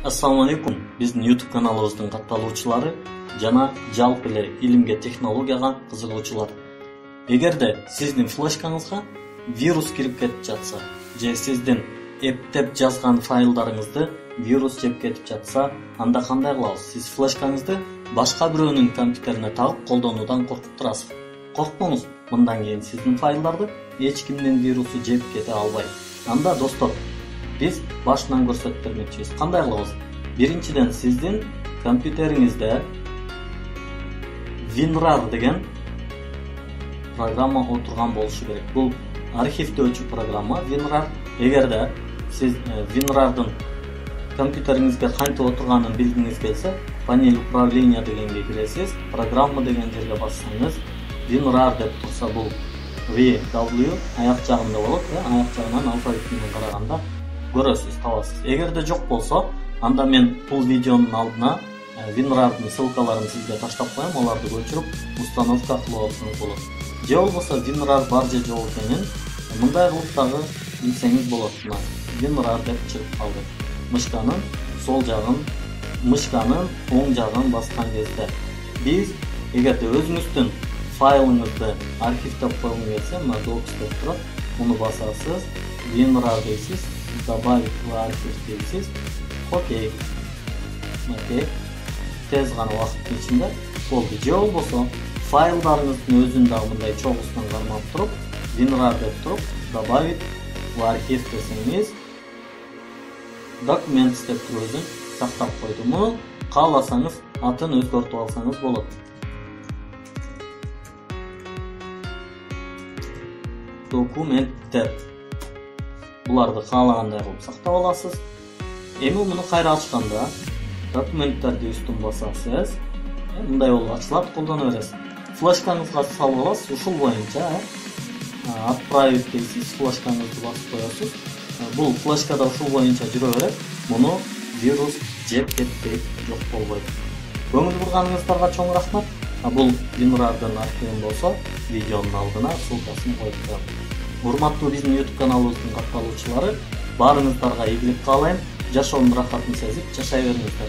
Assalamu alaikum. Биздин YouTube каналыбыздын катталуучулары жана жалпы эле илимге, технологияга кызыгуучулар. Эгерде сиздин флешкаңызга вирус кирип кетип жатса, же сиздин эптеп жазган файлдарыңызды вирус жеп кетип жатса, анда кандай кылабыз? Сиз флешкаңызды башка бирөөнүн компьютерине тагып колдонуудан коркуп турасыз. Коркпоңуз, мындан кийин сиздин файлдарды эч кимдин вирусу жеп кете албайт. Анда достор, биз башынан көрсөтүп бермекчибиз. Кандай кылабыз? Биринчиден сиздин компьютериңизде WinRAR деген программа отурган болушу керек. Бул архивдөөчү программа WinRAR. Эгерде сиз WinRAR'дын компьютериңизге кантип отурганын билгиңиз келсе, панель управления дегенге киресиз. Программа деген жерге бассаңыз, WinRAR деп турса, бул W аяк жагында болот. Аяк жагынан алфавит менен караганда көрөсүз, табасыз. Эгерде жок болсо, анда мен бул видеонун алдына WinRAR'дын ссылкаларын сизге таштап коем, аларды көчүрүп установка кылып алсаңыз болот. Же болбосо WinRAR бар же жок экенин мындай кылып дагы билсеңиз болот. WinRAR деп чыгып калды. Мышканын сол жагын, мышканын оң жагын баскан кезде биз эгерде өзүңүздүн файлыңызды архивдеп койгуңуз келсе, мына docs деп турат, муну басасыз, WinRAR дейсиз, добавить в архив дейсиз. Окей. Тез гана убакыттын ичинде болду. Же болбосо файлдарыңыздын өзүн дагы мындай чогусунан кармап туруп, WinRAR деп туруп, добавить в архив десеңиз, документ деп туруп өзүн сактап койду. Муну кааласаңыз атын өзгөртүп алсаңыз болот. Документтер. Буларды каалагандай кылып сактап аласыз. Эми муну кайра ачканда документтерди үстүн басасыз. Мындай болуп ачылат, колдоно бересиз. Флешкаңызга салып аласыз, ушул боюнча отправить дейсиз, флешкаңызды басып коесуз. Бул флешкада ушул боюнча жүрө берет. Муну вирус жеп кетпейт, жок болбойт. Көңүл бурганыңыздарга чоң рахмат. Бул WinRAR'дын архивин болсо, видеонун алдына ссылкасын коюп коем. Урматтуу биздин YouTube каналыбыздын катталуучулары, баарыңыздарга ийгилик каалайм. Жашоонун рахатын сезип жашай бериңиздер.